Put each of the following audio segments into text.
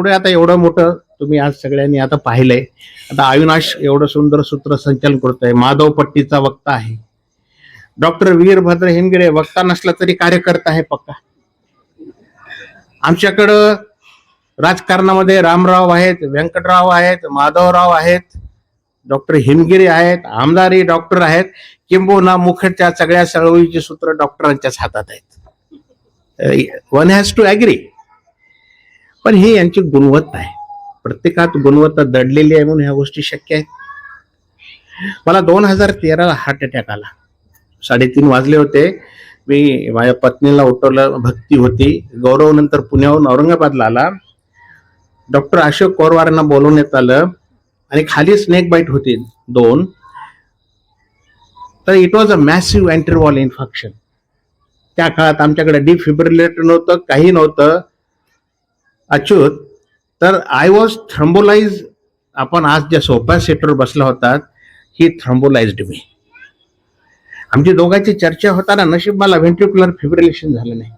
पुढे आता एवढं मोठं तुम्ही आज सगळ्यांनी आता पाहिलंय. आता अविनाश एवढं सुंदर सूत्रसंचालन करतोय, माधव पट्टीचा वक्ता आहे, डॉक्टर वीरभद्र हिमगिरे वक्ता नसला तरी कार्यकर्ता आहे पक्का. आमच्याकडं राजकारणामध्ये रामराव आहेत, व्यंकटराव आहेत, माधवराव आहेत, डॉक्टर हिमगिरे आहेत, आमदारी डॉक्टर आहेत, किंबहुना मुख्यच्या सगळ्या चळवळीची सूत्र डॉक्टरांच्याच हातात आहेत. One has to agree. पण ही यांची गुणवत्ता आहे, प्रत्येकात गुणवत्ता दडलेली आहे म्हणून ह्या गोष्टी शक्य आहेत. मला 2013 हार्ट अटॅक आला. 3:30 वाजले होते. मी माझ्या पत्नीला उठवलं, भक्ती होती. गौरव नंतर पुण्याहून औरंगाबादला आला. डॉक्टर अशोक कोरवारांना बोलवण्यात आलं आणि खाली स्नेक बाईट होती 2. तर it was a massive enteral infection. त्या काळात आमच्याकडे डिफिब्रिलेटर नव्हतं, काही नव्हतं अच्युत. तर आय वॉज थ्रम्बोलाइज. आपण आज ज्या सोफा सेटवर बसला होतात, ही थ्रम्बोलाइज्ड मी. आमची दोघांची चर्चा होताना नशीब मला व्हेंट्रिक्युलर फिब्रिलेशन झालं नाही.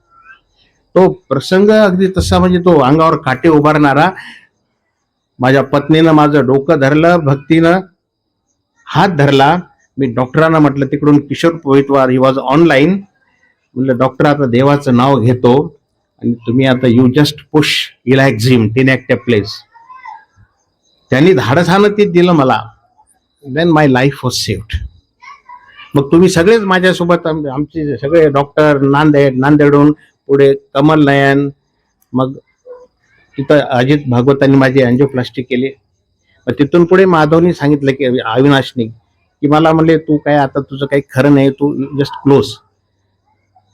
तो प्रसंग अगदी तसा म्हणजे तो अंगावर काटे उभारणारा. माझ्या पत्नीनं माझं डोकं धरलं, भक्तीनं हात धरला. मी डॉक्टरांना म्हटलं, तिकडून Kishor Poitwar he was online, म्हटलं डॉक्टर आता देवाचं नाव घेतो आणि तुम्ही आता you just push Elaxim tenecteplase. त्यांनी धाडसानं ते दिलं मला. Then my life was saved. मग तुम्ही सगळेच माझ्यासोबत, आमचे सगळे डॉक्टर, नांदेडहून पुढे कमल नयन, मग तिथं अजित भागवतांनी माझी अँजिओप्लास्टी केली. मग तिथून पुढे माधवनी सांगितलं की अविनाशनी की मला म्हणले तू काय आता तुझं काही खरं नाही, तू जस्ट क्लोज.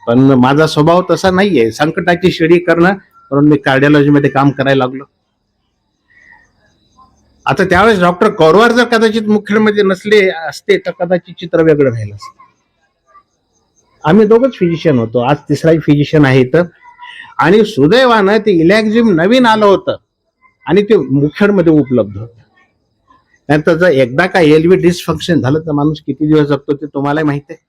पण माझा स्वभाव तसा नाहीये, संकटाची शिडी करणं, म्हणून मी कार्डिओलॉजीमध्ये काम करायला लागलो. आता त्यावेळेस डॉक्टर कोरवार जर कदाचित मुख्यमध्ये नसले असते तर कदाचित चित्र वेगळं राहिलं असतं. आम्ही दोघंच फिजिशियन होतो, आज तिसराही फिजिशियन आहे इथं. आणि सुदैवानं ते इलॅक्झिम नवीन आलं होतं आणि ते मुखेडमध्ये उपलब्ध होतं. नंतर जर एकदा का एलव्ही डिस्फंक्शन झालं तर माणूस किती दिवस जगतो ते तुम्हालाही माहिती आहे.